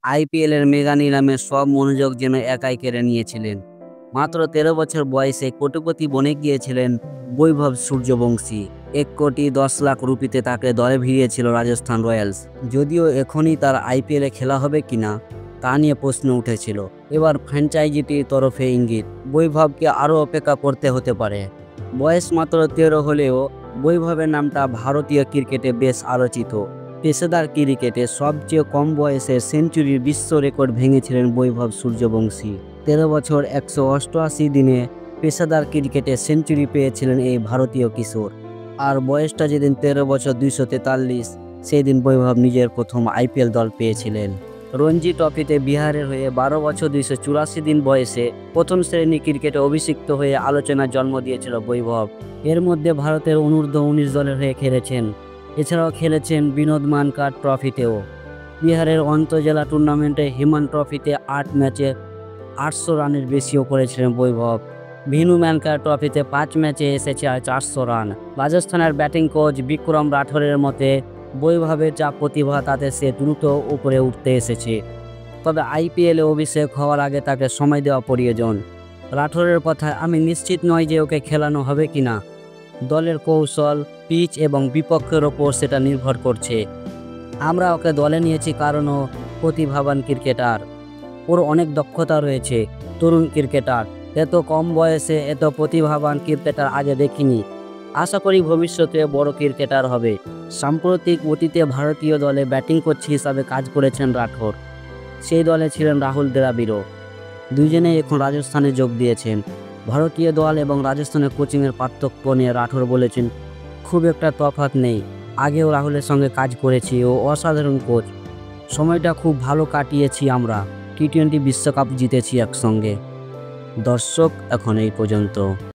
আইপিএলের মেগা নিলামে সব মনোযোগ যেন একাই কেড়ে নিয়েছিলেন। মাত্র ১৩ বছর বয়সে কোটিপতি বনে গিয়েছিলেন বৈভব সূর্যবংশী। ১,১০,০০,০০০ রুপিতে তাকে দলে ভিড়িয়েছিল রাজস্থান রয়্যালস। যদিও এখনই তার আইপিএলে খেলা হবে কিনা তা নিয়ে প্রশ্ন উঠেছিল। এবার ফ্র্যাঞ্চাইজিটির তরফে ইঙ্গিত, বৈভবকে আরও অপেক্ষা করতে হতে পারে। বয়স মাত্র ১৩ হলেও বৈভবের নামটা ভারতীয় ক্রিকেটে বেশ আলোচিত। পেশাদার ক্রিকেটে সবচেয়ে কম বয়সে সেঞ্চুরির বিশ্ব রেকর্ড ভেঙেছিলেন বৈভব সূর্যবংশী। ১৩ বছর ১৮৮ দিনে পেশাদার ক্রিকেটে সেঞ্চুরি পেয়েছিলেন এই ভারতীয় কিশোর। আর বয়সটা যেদিন ১৩ বছর ২৪৩, সেই দিন বৈভব নিজের প্রথম আইপিএল দল পেয়েছিলেন। রঞ্জি ট্রফিতে বিহারের হয়ে ১২ বছর ২৮৪ দিন বয়সে প্রথম শ্রেণী ক্রিকেটে অভিষিক্ত হয়ে আলোচনার জন্ম দিয়েছিল বৈভব। এর মধ্যে ভারতের অনূর্ধ্ব-১৯ দলের হয়ে খেলেছেন। এছাড়াও খেলেছেন বিনোদ মানকার ট্রফিতেও। বিহারের আন্তঃজেলা টুর্নামেন্টে হিমান ট্রফিতে ৮ ম্যাচে ৮০০ রানের বেশিও করেছিলেন বৈভব। ভিনু ম্যানকার ট্রফিতে ৫ ম্যাচে এসেছে ৪০০ রান। রাজস্থানের ব্যাটিং কোচ বিক্রম রাঠোরের মতে, বৈভবের যা প্রতিভা তাতে সে দ্রুত উপরে উঠতে এসেছে। তবে আইপিএলে অভিষেক হওয়ার আগে তাকে সময় দেওয়া প্রয়োজন। রাঠোরের কথায়, আমি নিশ্চিত নই যে ওকে খেলানো হবে কিনা। দলের কৌশল, পিচ এবং বিপক্ষের ওপর সেটা নির্ভর করছে। আমরা ওকে দলে নিয়েছি কারণ ও প্রতিভাবান ক্রিকেটার। ওর অনেক দক্ষতা রয়েছে। তরুণ ক্রিকেটার, এত কম বয়সে এত প্রতিভাবান ক্রিকেটার আগে দেখিনি। আশা করি ভবিষ্যতে বড় ক্রিকেটার হবে। সাম্প্রতিক অতীতে ভারতীয় দলে ব্যাটিং কোচ হিসাবে কাজ করেছেন রাঠোর। সেই দলে ছিলেন রাহুল দ্রাবিড়ও। দুজনেই এখন রাজস্থানে যোগ দিয়েছেন। ভারতীয় দল এবং রাজস্থানের কোচিংয়ের পার্থক্য নিয়ে রাঠোর বলেছেন, খুব একটা তফাৎ নেই। আগেও রাহুলের সঙ্গে কাজ করেছি, ও অসাধারণ কোচ। সময়টা খুব ভালো কাটিয়েছি আমরা। টি-20 বিশ্বকাপ জিতেছি একসঙ্গে। দর্শক, এখন এই পর্যন্ত।